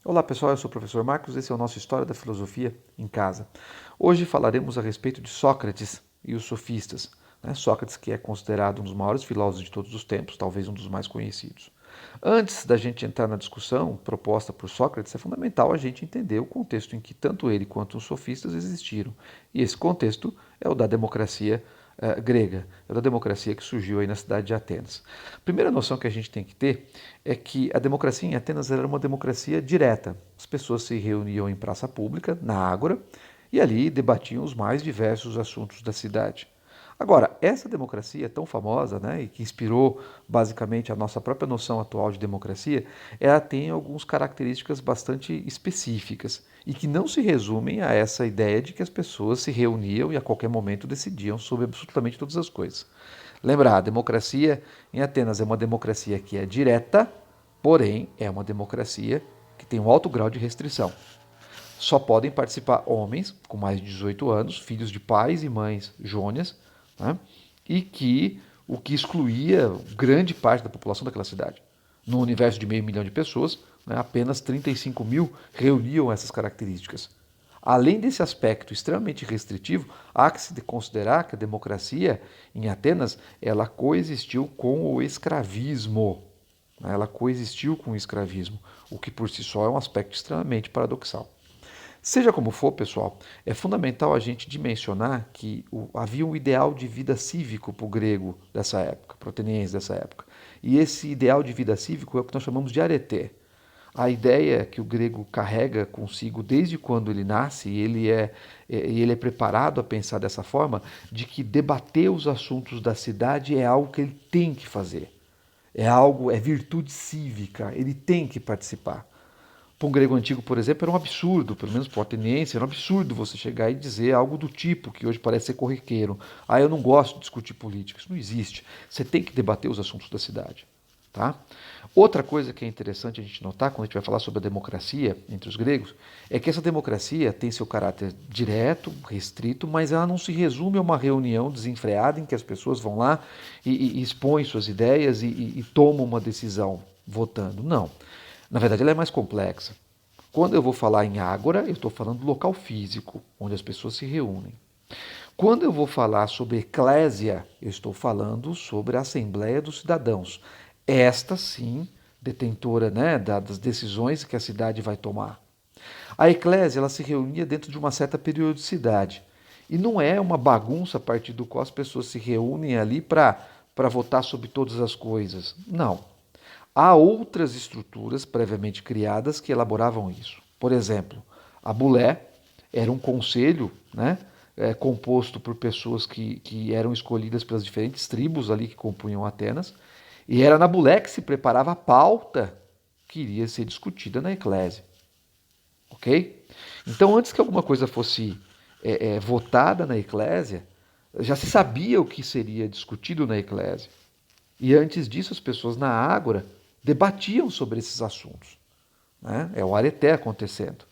Olá pessoal, eu sou o professor Marcos, esse é o nosso História da Filosofia em Casa. Hoje falaremos a respeito de Sócrates e os sofistas. Sócrates, que é considerado um dos maiores filósofos de todos os tempos, talvez um dos mais conhecidos. Antes da gente entrar na discussão proposta por Sócrates, é fundamental a gente entender o contexto em que tanto ele quanto os sofistas existiram. E esse contexto é o da democracia grega, é da democracia que surgiu aí na cidade de Atenas. A primeira noção que a gente tem que ter é que a democracia em Atenas era uma democracia direta. As pessoas se reuniam em praça pública, na ágora, e ali debatiam os mais diversos assuntos da cidade. Agora, essa democracia tão famosa, e que inspirou basicamente a nossa própria noção atual de democracia, ela tem algumas características bastante específicas e que não se resumem a essa ideia de que as pessoas se reuniam e a qualquer momento decidiam sobre absolutamente todas as coisas. Lembrar, a democracia em Atenas é uma democracia que é direta, porém é uma democracia que tem um alto grau de restrição. Só podem participar homens com mais de 18 anos, filhos de pais e mães jônias, né? E que o que excluía grande parte da população daquela cidade. No universo de meio milhão de pessoas, apenas 35 mil reuniam essas características. Além desse aspecto extremamente restritivo, há que se considerar que a democracia em Atenas ela coexistiu com o escravismo. Ela coexistiu com o escravismo, o que por si só é um aspecto extremamente paradoxal. Seja como for, pessoal, é fundamental a gente dimensionar que havia um ideal de vida cívico para o grego dessa época, para o ateniense dessa época. E esse ideal de vida cívico é o que nós chamamos de areté. A ideia que o grego carrega consigo desde quando ele nasce, e ele é preparado a pensar dessa forma, de que debater os assuntos da cidade é algo que ele tem que fazer. É virtude cívica, ele tem que participar. Para um grego antigo, por exemplo, era um absurdo, pelo menos para o ateniense, era um absurdo você chegar e dizer algo do tipo, que hoje parece ser corriqueiro. Eu não gosto de discutir política. Isso não existe. Você tem que debater os assuntos da cidade. Tá? Outra coisa que é interessante a gente notar quando a gente vai falar sobre a democracia entre os gregos é que essa democracia tem seu caráter direto, restrito, mas ela não se resume a uma reunião desenfreada em que as pessoas vão lá e expõem suas ideias e tomam uma decisão votando. Não. Na verdade, ela é mais complexa. Quando eu vou falar em ágora, eu estou falando do local físico, onde as pessoas se reúnem. Quando eu vou falar sobre eclésia, eu estou falando sobre a Assembleia dos Cidadãos. Esta sim, detentora, das decisões que a cidade vai tomar. A eclésia ela se reunia dentro de uma certa periodicidade. E não é uma bagunça a partir do qual as pessoas se reúnem ali para votar sobre todas as coisas. Não. Há outras estruturas previamente criadas que elaboravam isso. Por exemplo, a Bulé era um conselho, composto por pessoas que eram escolhidas pelas diferentes tribos ali que compunham Atenas, e era na Bulé que se preparava a pauta que iria ser discutida na eclésia. Ok? Então, antes que alguma coisa fosse votada na eclésia, já se sabia o que seria discutido na eclésia. E antes disso, as pessoas na Ágora debatiam sobre esses assuntos. É o areté acontecendo.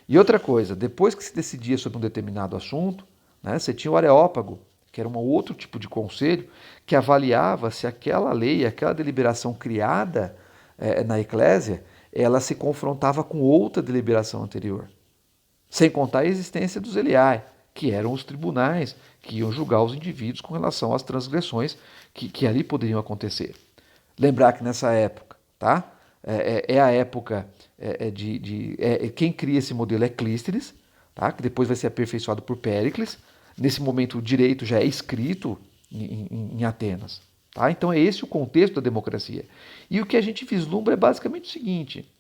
E outra coisa, depois que se decidia sobre um determinado assunto, você tinha o areópago, que era um outro tipo de conselho, que avaliava se aquela lei, aquela deliberação criada na eclésia, ela se confrontava com outra deliberação anterior. Sem contar a existência dos Eliai, que eram os tribunais que iam julgar os indivíduos com relação às transgressões que ali poderiam acontecer. Lembrar que nessa época, tá? É a época quem cria esse modelo é Clístenes, tá? Que depois vai ser aperfeiçoado por Péricles. Nesse momento o direito já é escrito em Atenas. Tá? Então é esse o contexto da democracia. E o que a gente vislumbra é basicamente o seguinte: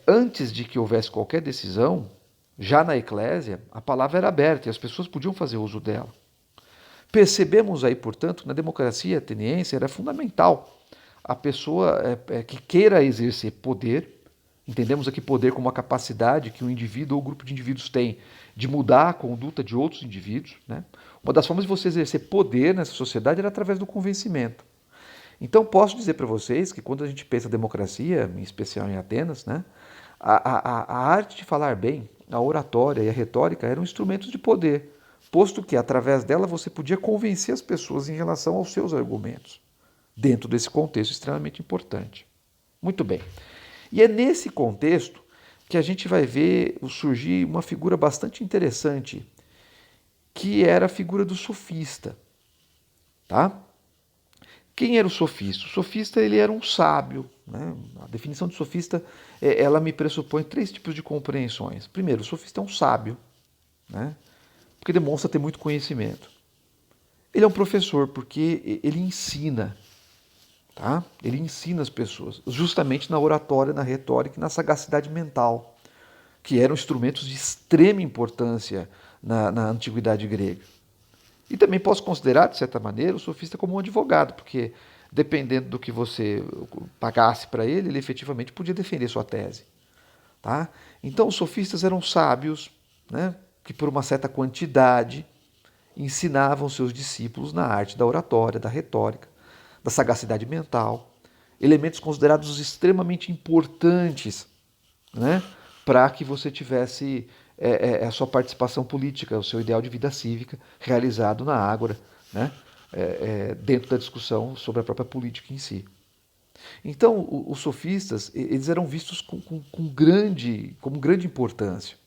antes de que houvesse qualquer decisão, já na eclésia, a palavra era aberta e as pessoas podiam fazer uso dela. Percebemos aí, portanto, na democracia ateniense era fundamental a pessoa que queira exercer poder, entendemos aqui poder como a capacidade que um indivíduo ou um grupo de indivíduos tem de mudar a conduta de outros indivíduos. Uma das formas de você exercer poder nessa sociedade era através do convencimento. Então, posso dizer para vocês que quando a gente pensa democracia, em especial em Atenas, a arte de falar bem, a oratória e a retórica eram instrumentos de poder, posto que através dela você podia convencer as pessoas em relação aos seus argumentos, dentro desse contexto extremamente importante. Muito bem. E é nesse contexto que a gente vai ver surgir uma figura bastante interessante, que era a figura do sofista, tá? Quem era o sofista? O sofista ele era um sábio, né? A definição de sofista ela me pressupõe três tipos de compreensões. Primeiro, o sofista é um sábio, né? Porque demonstra ter muito conhecimento. Ele é um professor porque ele ensina, tá? Ele ensina as pessoas, justamente na oratória, na retórica e na sagacidade mental, que eram instrumentos de extrema importância na antiguidade grega. E também posso considerar, de certa maneira, o sofista como um advogado, porque dependendo do que você pagasse para ele, ele efetivamente podia defender sua tese. Tá? Então, os sofistas eram sábios, né, que por uma certa quantidade ensinavam seus discípulos na arte da oratória, da retórica, da sagacidade mental, elementos considerados extremamente importantes, né, para que você tivesse a sua participação política, o seu ideal de vida cívica realizado na ágora, né, dentro da discussão sobre a própria política em si. Então, os sofistas eles eram vistos como grande importância.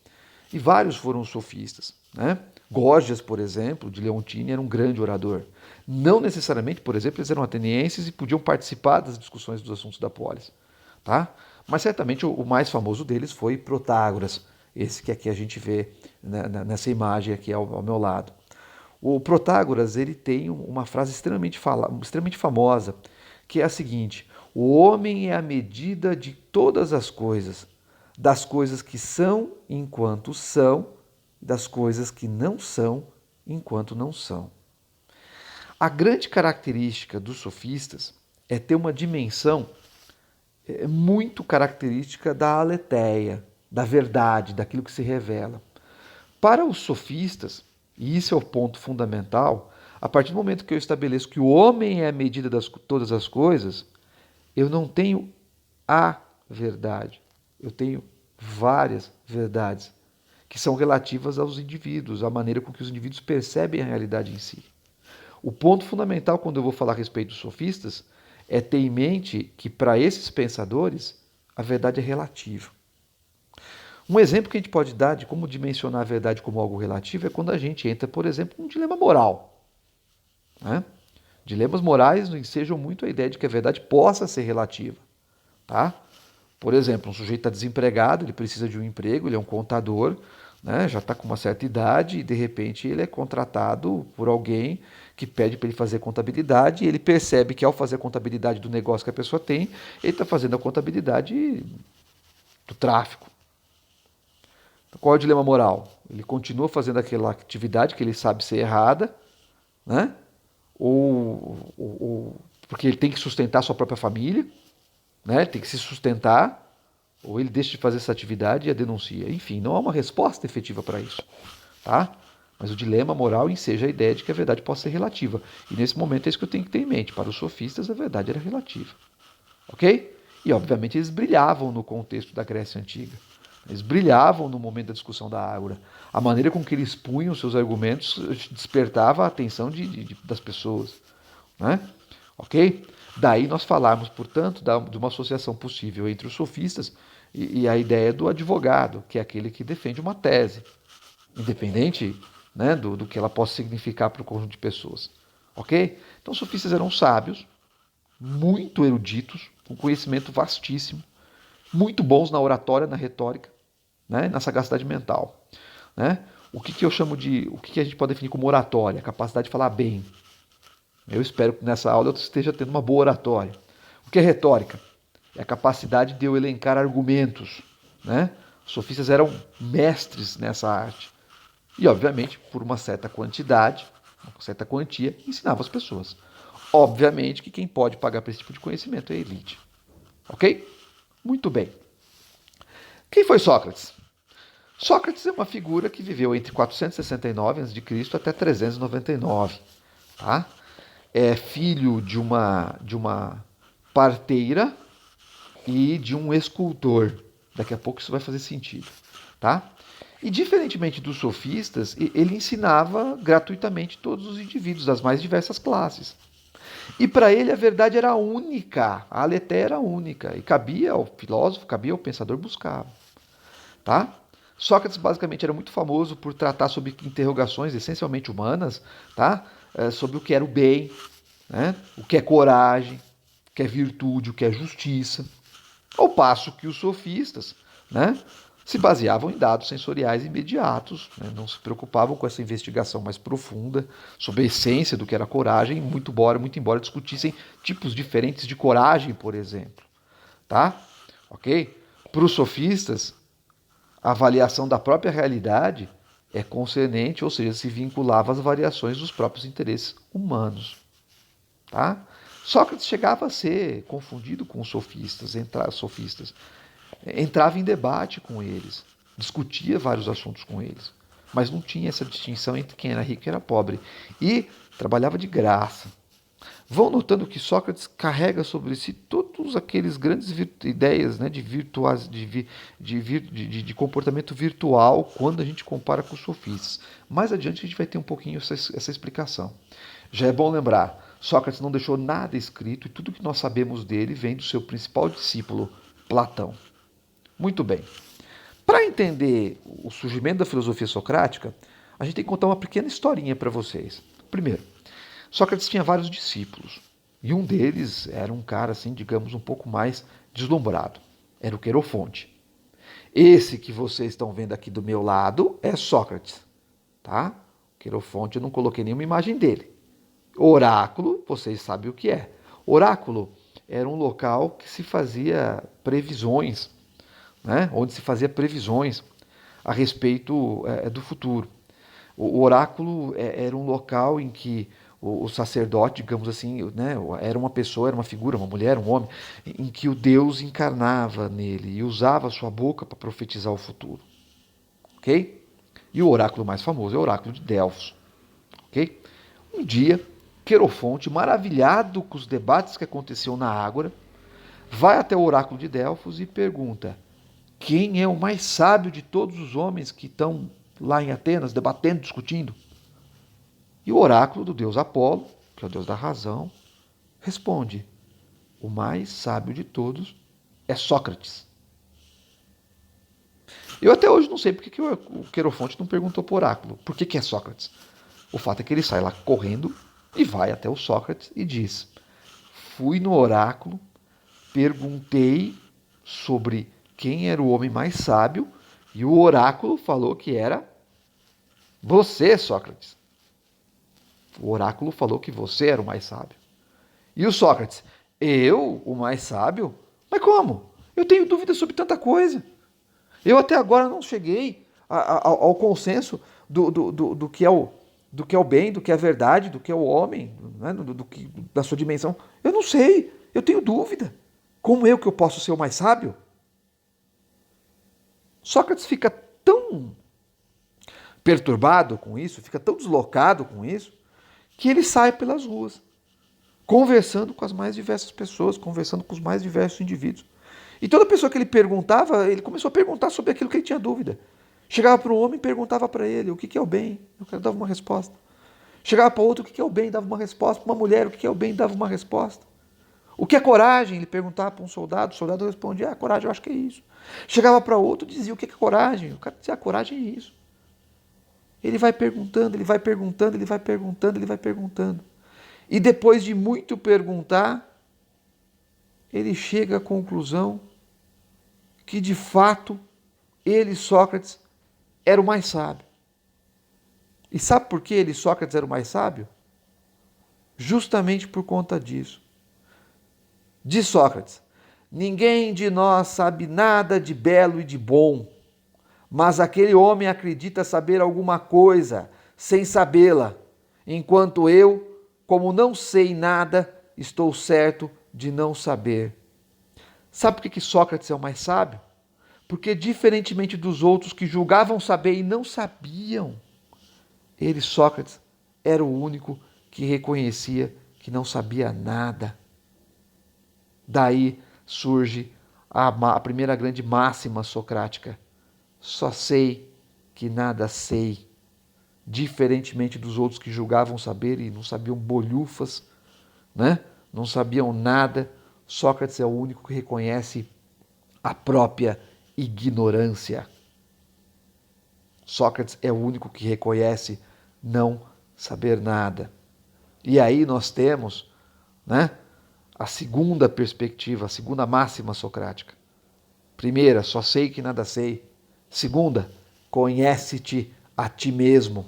E vários foram sofistas. Né? Gorgias, por exemplo, de Leontini, era um grande orador. Não necessariamente, por exemplo, eles eram atenienses e podiam participar das discussões dos assuntos da polis. Tá? Mas certamente o mais famoso deles foi Protágoras, esse que aqui a gente vê nessa imagem aqui ao meu lado. O Protágoras ele tem uma frase extremamente famosa, que é a seguinte: o homem é a medida de todas as coisas, das coisas que são enquanto são, das coisas que não são enquanto não são. A grande característica dos sofistas é ter uma dimensão muito característica da aletheia, da verdade, daquilo que se revela. Para os sofistas, e isso é o ponto fundamental, a partir do momento que eu estabeleço que o homem é a medida de todas as coisas, eu não tenho a verdade, eu tenho várias verdades, que são relativas aos indivíduos, à maneira com que os indivíduos percebem a realidade em si. O ponto fundamental quando eu vou falar a respeito dos sofistas é ter em mente que para esses pensadores a verdade é relativa. Um exemplo que a gente pode dar de como dimensionar a verdade como algo relativo é quando a gente entra, por exemplo, num dilema moral. Né? Dilemas morais ensejam muito a ideia de que a verdade possa ser relativa. Tá? Por exemplo, um sujeito está desempregado, ele precisa de um emprego, ele é um contador, né? Já está com uma certa idade e de repente ele é contratado por alguém que pede para ele fazer contabilidade e ele percebe que ao fazer a contabilidade do negócio que a pessoa tem, ele está fazendo a contabilidade do tráfico. Então, qual é o dilema moral? Ele continua fazendo aquela atividade que ele sabe ser errada, né? Ou porque ele tem que sustentar a sua própria família, né? Ele tem que se sustentar, ou ele deixa de fazer essa atividade e a denuncia. Enfim, não há uma resposta efetiva para isso. Tá? Mas o dilema moral enseja a ideia de que a verdade possa ser relativa. E nesse momento é isso que eu tenho que ter em mente. Para os sofistas, a verdade era relativa. Ok? E, obviamente, eles brilhavam no contexto da Grécia Antiga. Eles brilhavam no momento da discussão da Ágora. A maneira com que eles punham seus argumentos despertava a atenção das pessoas. Né? Ok? Daí nós falarmos, portanto, de uma associação possível entre os sofistas e a ideia do advogado, que é aquele que defende uma tese, independente, né, do que ela possa significar para o conjunto de pessoas. Ok? Então, os sofistas eram sábios, muito eruditos, com conhecimento vastíssimo, muito bons na oratória, na retórica, né, na sagacidade mental. Né? O que eu chamo de. O que a gente pode definir como oratória? A capacidade de falar bem. Eu espero que nessa aula eu esteja tendo uma boa oratória. O que é retórica? É a capacidade de eu elencar argumentos. Né? Os sofistas eram mestres nessa arte. E, obviamente, por uma certa quantidade, uma certa quantia, ensinavam as pessoas. Obviamente que quem pode pagar por esse tipo de conhecimento é a elite. Ok? Muito bem. Quem foi Sócrates? Sócrates é uma figura que viveu entre 469 a.C. até 399. Tá? É filho de uma parteira e de um escultor. Daqui a pouco isso vai fazer sentido. Tá? E diferentemente dos sofistas, ele ensinava gratuitamente todos os indivíduos das mais diversas classes. E para ele a verdade era única, a aletheia era única. E cabia ao filósofo, cabia ao pensador buscar. Tá? Sócrates basicamente era muito famoso por tratar sobre interrogações essencialmente humanas, tá? Sobre o que era o bem, né? O que é coragem, o que é virtude, o que é justiça. Ao passo que os sofistas, né, se baseavam em dados sensoriais imediatos, né, não se preocupavam com essa investigação mais profunda sobre a essência do que era coragem, muito embora discutissem tipos diferentes de coragem, por exemplo. Tá? Ok? Para os sofistas, a avaliação da própria realidade é concernente, ou seja, se vinculava às variações dos próprios interesses humanos. Tá? Sócrates chegava a ser confundido com os sofistas, entrava em debate com eles, discutia vários assuntos com eles, mas não tinha essa distinção entre quem era rico e quem era pobre, e trabalhava de graça. Vão notando que Sócrates carrega sobre si todos aqueles grandes ideias, né, de comportamento virtual quando a gente compara com os sofistas. Mais adiante a gente vai ter um pouquinho essa explicação. Já é bom lembrar, Sócrates não deixou nada escrito e tudo que nós sabemos dele vem do seu principal discípulo, Platão. Muito bem. Para entender o surgimento da filosofia socrática, a gente tem que contar uma pequena historinha para vocês. Primeiro, Sócrates tinha vários discípulos. E um deles era um cara, assim, digamos, um pouco mais deslumbrado. Era o Querofonte. Esse que vocês estão vendo aqui do meu lado é Sócrates. Tá? Querofonte, eu não coloquei nenhuma imagem dele. Oráculo, vocês sabem o que é. Oráculo era um local que se fazia previsões, né? Onde se fazia previsões a respeito do futuro. O oráculo era um local em que o sacerdote, digamos assim, né, era uma pessoa, era uma figura, uma mulher, um homem, em que o Deus encarnava nele e usava a sua boca para profetizar o futuro. Ok? E o oráculo mais famoso é o oráculo de Delfos. Ok? Um dia, Querofonte, maravilhado com os debates que aconteciam na Ágora, vai até o oráculo de Delfos e pergunta: quem é o mais sábio de todos os homens que estão lá em Atenas debatendo, discutindo? E o oráculo do deus Apolo, que é o deus da razão, responde: o mais sábio de todos é Sócrates. Eu até hoje não sei porque que o Querofonte não perguntou para o oráculo por que é Sócrates. O fato é que ele sai lá correndo e vai até o Sócrates e diz: fui no oráculo, perguntei sobre quem era o homem mais sábio e o oráculo falou que era você, Sócrates. O oráculo falou que você era o mais sábio. E o Sócrates: eu, o mais sábio? Mas como? Eu tenho dúvidas sobre tanta coisa. Eu até agora não cheguei ao consenso do que é o bem, do que é a verdade, do que é o homem, né? Da sua dimensão. Eu não sei, eu tenho dúvida. Como eu que eu posso ser o mais sábio? Sócrates fica tão perturbado com isso, fica tão deslocado com isso, que ele sai pelas ruas, conversando com as mais diversas pessoas, conversando com os mais diversos indivíduos. E toda pessoa que ele perguntava, ele começou a perguntar sobre aquilo que ele tinha dúvida. Chegava para um homem e perguntava para ele o que é o bem, o cara dava uma resposta. Chegava para outro o que é o bem, dava uma resposta. Para uma mulher o que é o bem, dava uma resposta. O que é coragem? Ele perguntava para um soldado, o soldado respondia: coragem eu acho que é isso. Chegava para outro, dizia: o que é coragem? O cara dizia: coragem é isso. Ele vai perguntando, ele vai perguntando, ele vai perguntando, ele vai perguntando. E depois de muito perguntar, ele chega à conclusão que de fato ele, Sócrates, era o mais sábio. E sabe por que ele, Sócrates, era o mais sábio? Justamente por conta disso. Diz Sócrates: ninguém de nós sabe nada de belo e de bom, mas aquele homem acredita saber alguma coisa sem sabê-la, enquanto eu, como não sei nada, estou certo de não saber. Sabe por que Sócrates é o mais sábio? Porque, diferentemente dos outros que julgavam saber e não sabiam, ele, Sócrates, era o único que reconhecia que não sabia nada. Daí surge a primeira grande máxima socrática: só sei que nada sei. Diferentemente dos outros que julgavam saber e não sabiam bolhufas, né? Não sabiam nada. Sócrates é o único que reconhece a própria ignorância. Sócrates é o único que reconhece não saber nada. E aí nós temos, né, a segunda perspectiva, a segunda máxima socrática. Primeira, só sei que nada sei. Segunda, conhece-te a ti mesmo.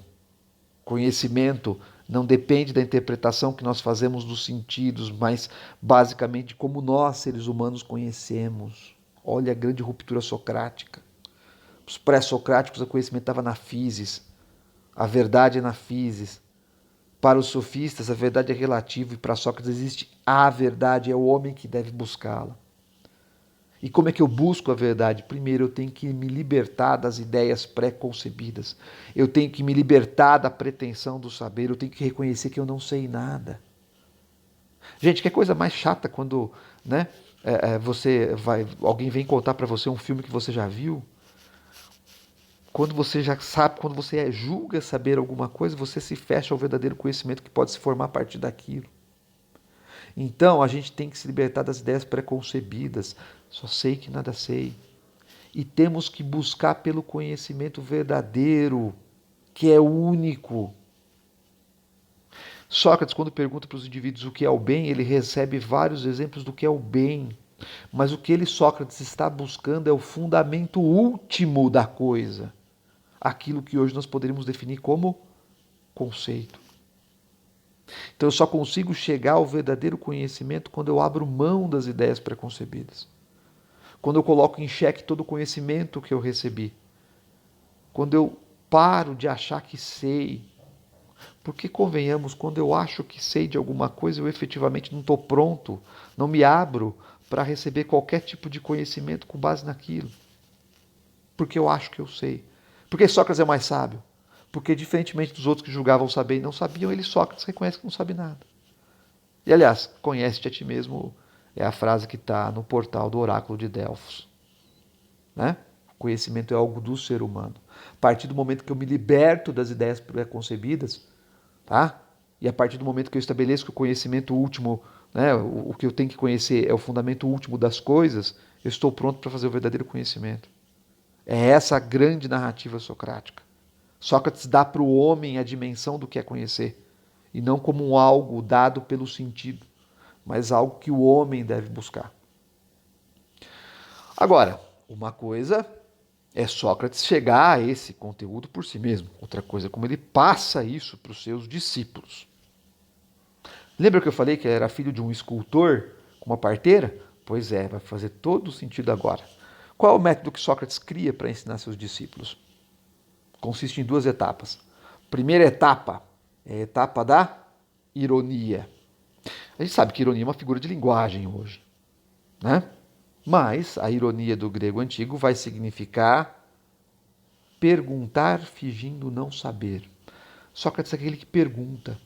Conhecimento não depende da interpretação que nós fazemos dos sentidos, mas basicamente como nós, seres humanos, conhecemos. Olha a grande ruptura socrática. Os pré-socráticos, o conhecimento estava na physis. A verdade é na physis. Para os sofistas, a verdade é relativa e para Sócrates existe a verdade, é o homem que deve buscá-la. E como é que eu busco a verdade? Primeiro, eu tenho que me libertar das ideias pré-concebidas. Eu tenho que me libertar da pretensão do saber. Eu tenho que reconhecer que eu não sei nada. Gente, que coisa mais chata quando, né, alguém vem contar para você um filme que você já viu. Quando você já sabe, quando você julga saber alguma coisa, você se fecha ao verdadeiro conhecimento que pode se formar a partir daquilo. Então, a gente tem que se libertar das ideias preconcebidas. Só sei que nada sei. E temos que buscar pelo conhecimento verdadeiro, que é único. Sócrates, quando pergunta para os indivíduos o que é o bem, ele recebe vários exemplos do que é o bem. Mas o que ele, Sócrates, está buscando é o fundamento último da coisa. Aquilo que hoje nós poderíamos definir como conceito. Então eu só consigo chegar ao verdadeiro conhecimento quando eu abro mão das ideias preconcebidas. Quando eu coloco em xeque todo o conhecimento que eu recebi. Quando eu paro de achar que sei. Porque, convenhamos, quando eu acho que sei de alguma coisa, eu efetivamente não estou pronto, não me abro para receber qualquer tipo de conhecimento com base naquilo. Porque eu acho que eu sei. Porque Sócrates é mais sábio. Porque, diferentemente dos outros que julgavam saber e não sabiam, ele, Sócrates, reconhece que não sabe nada. E, aliás, conhece-te a ti mesmo é a frase que está no portal do Oráculo de Delfos. Né? Conhecimento é algo do ser humano. A partir do momento que eu me liberto das ideias preconcebidas, tá? E a partir do momento que eu estabeleço que o conhecimento último, né, o que eu tenho que conhecer é o fundamento último das coisas, eu estou pronto para fazer o verdadeiro conhecimento. É essa a grande narrativa socrática. Sócrates dá para o homem a dimensão do que é conhecer, e não como um algo dado pelo sentido, mas algo que o homem deve buscar. Agora, uma coisa é Sócrates chegar a esse conteúdo por si mesmo. Outra coisa é como ele passa isso para os seus discípulos. Lembra que eu falei que era filho de um escultor com uma parteira? Pois é, vai fazer todo o sentido agora. Qual é o método que Sócrates cria para ensinar seus discípulos? Consiste em duas etapas. Primeira etapa é a etapa da ironia. A gente sabe que ironia é uma figura de linguagem hoje, né? Mas a ironia do grego antigo vai significar perguntar fingindo não saber. Sócrates é aquele que pergunta,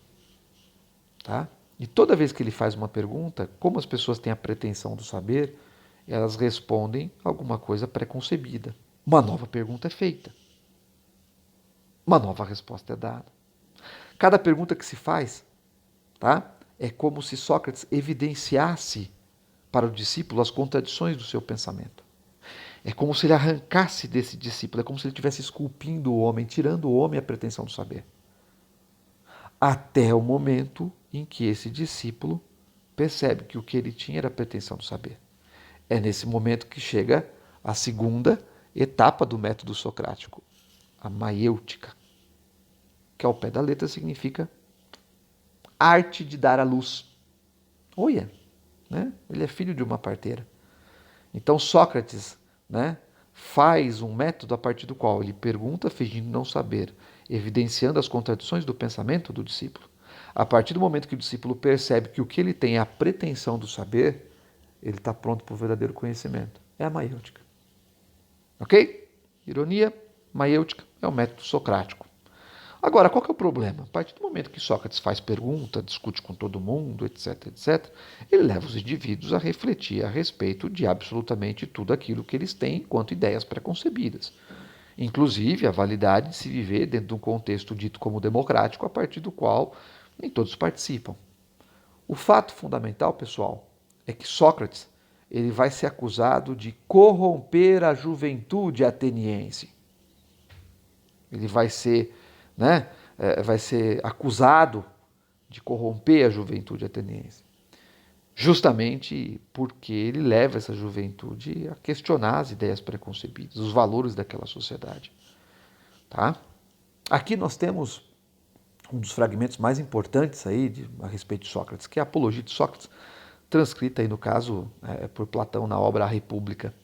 tá? E toda vez que ele faz uma pergunta, como as pessoas têm a pretensão do saber, elas respondem alguma coisa preconcebida. Uma nova pergunta é feita. Uma nova resposta é dada. Cada pergunta que se faz, tá? É como se Sócrates evidenciasse para o discípulo as contradições do seu pensamento. É como se ele arrancasse desse discípulo, é como se ele estivesse esculpindo o homem, tirando o homem a pretensão do saber. Até o momento em que esse discípulo percebe que o que ele tinha era a pretensão do saber. É nesse momento que chega a segunda etapa do método socrático, a maiêutica, que ao pé da letra significa arte de dar à luz. Olha, né? Ele é filho de uma parteira. Então Sócrates, né, faz um método a partir do qual ele pergunta fingindo não saber, evidenciando as contradições do pensamento do discípulo. A partir do momento que o discípulo percebe que o que ele tem é a pretensão do saber, ele está pronto para o verdadeiro conhecimento. É a maiêutica. Ok? Ironia, maiêutica é o método socrático. Agora, qual que é o problema? A partir do momento que Sócrates faz pergunta, discute com todo mundo, etc, etc, ele leva os indivíduos a refletir a respeito de absolutamente tudo aquilo que eles têm enquanto ideias preconcebidas. Inclusive a validade de se viver dentro de um contexto dito como democrático, a partir do qual nem todos participam. O fato fundamental, pessoal, é que Sócrates ele vai ser acusado de corromper a juventude ateniense. Ele né, vai ser acusado de corromper a juventude ateniense. Justamente porque ele leva essa juventude a questionar as ideias preconcebidas, os valores daquela sociedade. Tá? Aqui nós temos um dos fragmentos mais importantes aí a respeito de Sócrates, que é a Apologia de Sócrates, transcrita aí no caso por Platão na obra A República.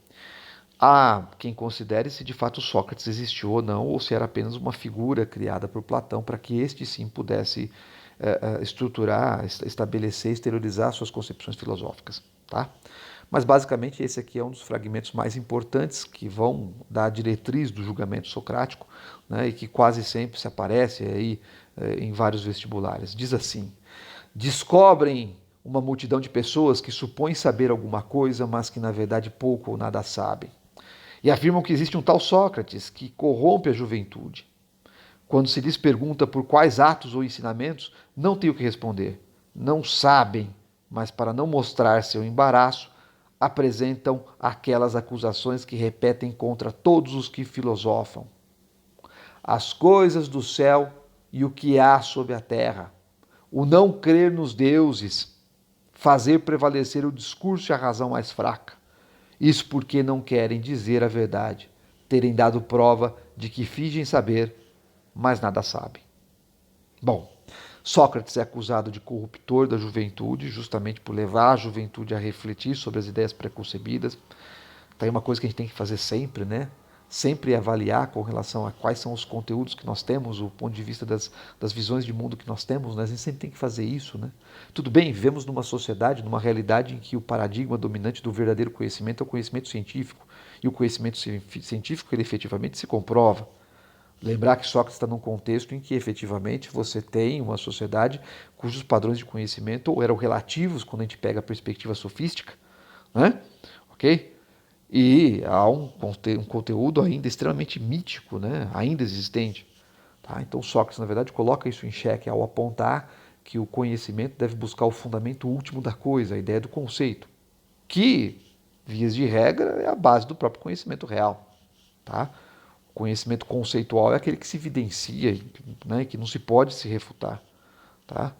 Há quem considere se de fato Sócrates existiu ou não, ou se era apenas uma figura criada por Platão para que este sim pudesse estruturar, estabelecer, exteriorizar suas concepções filosóficas. Tá? Mas basicamente esse aqui é um dos fragmentos mais importantes que vão dar a diretriz do julgamento socrático, né, e que quase sempre se aparece aí em vários vestibulares. Diz assim: descobrem uma multidão de pessoas que supõem saber alguma coisa, mas que na verdade pouco ou nada sabem. E afirmam que existe um tal Sócrates que corrompe a juventude. Quando se lhes pergunta por quais atos ou ensinamentos, não tem o que responder. Não sabem, mas para não mostrar seu embaraço, apresentam aquelas acusações que repetem contra todos os que filosofam. As coisas do céu e o que há sob a terra, o não crer nos deuses, fazer prevalecer o discurso e a razão mais fraca. Isso porque não querem dizer a verdade, terem dado prova de que fingem saber, mas nada sabem. Bom, Sócrates é acusado de corruptor da juventude, justamente por levar a juventude a refletir sobre as ideias preconcebidas. Tá aí uma coisa que a gente tem que fazer sempre, né? Sempre avaliar com relação a quais são os conteúdos que nós temos, o ponto de vista das visões de mundo que nós temos, né? A gente sempre tem que fazer isso, né? Tudo bem, vivemos numa sociedade, numa realidade em que o paradigma dominante do verdadeiro conhecimento é o conhecimento científico. E o conhecimento científico, ele efetivamente se comprova. Lembrar que Sócrates está num contexto em que efetivamente você tem uma sociedade cujos padrões de conhecimento ou eram relativos quando a gente pega a perspectiva sofística, né? Ok? E há um conteúdo ainda extremamente mítico, né? Ainda existente. Tá? Então Sócrates, na verdade, coloca isso em xeque ao apontar que o conhecimento deve buscar o fundamento último da coisa, a ideia do conceito, que, vias de regra, é a base do próprio conhecimento real. Tá? O conhecimento conceitual é aquele que se evidencia, né? Que não se pode se refutar. Tá?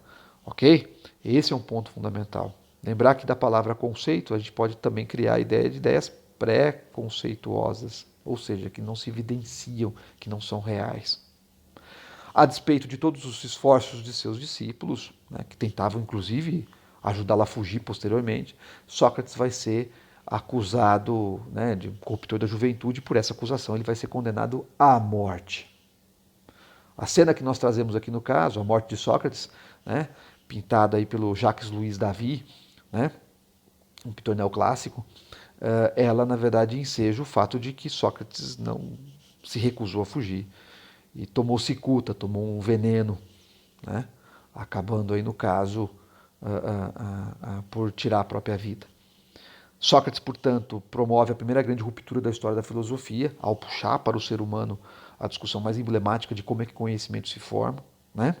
Ok? Esse é um ponto fundamental. Lembrar que da palavra conceito a gente pode também criar a ideia de ideias pré-conceituosas, ou seja, que não se evidenciam, que não são reais. A despeito de todos os esforços de seus discípulos, né, que tentavam inclusive ajudá-la a fugir posteriormente, Sócrates vai ser acusado, né, de corruptor da juventude. Por essa acusação ele vai ser condenado à morte. A cena que nós trazemos aqui no caso, a morte de Sócrates, né, pintada aí pelo Jacques-Louis David, né, um pintor neoclássico, ela na verdade enseja o fato de que Sócrates não se recusou a fugir e tomou cicuta, tomou um veneno, né, acabando aí no caso por tirar a própria vida. Sócrates, portanto, promove a primeira grande ruptura da história da filosofia, ao puxar para o ser humano a discussão mais emblemática de como é que o conhecimento se forma, né?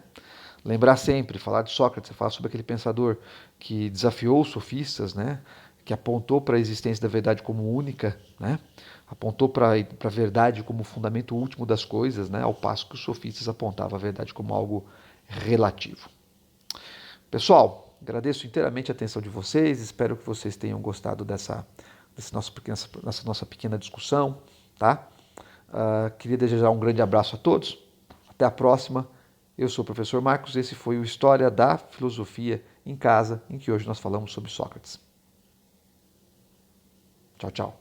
Lembrar sempre, falar de Sócrates, falar sobre aquele pensador que desafiou os sofistas, né? Que apontou para a existência da verdade como única, né? Apontou para a verdade como fundamento último das coisas, né? Ao passo que os sofistas apontavam a verdade como algo relativo. Pessoal, agradeço inteiramente a atenção de vocês, espero que vocês tenham gostado dessa nossa pequena discussão, tá? Queria desejar um grande abraço a todos, até a próxima. Eu sou o professor Marcos, esse foi o História da Filosofia em Casa, em que hoje nós falamos sobre Sócrates. Tchau, tchau.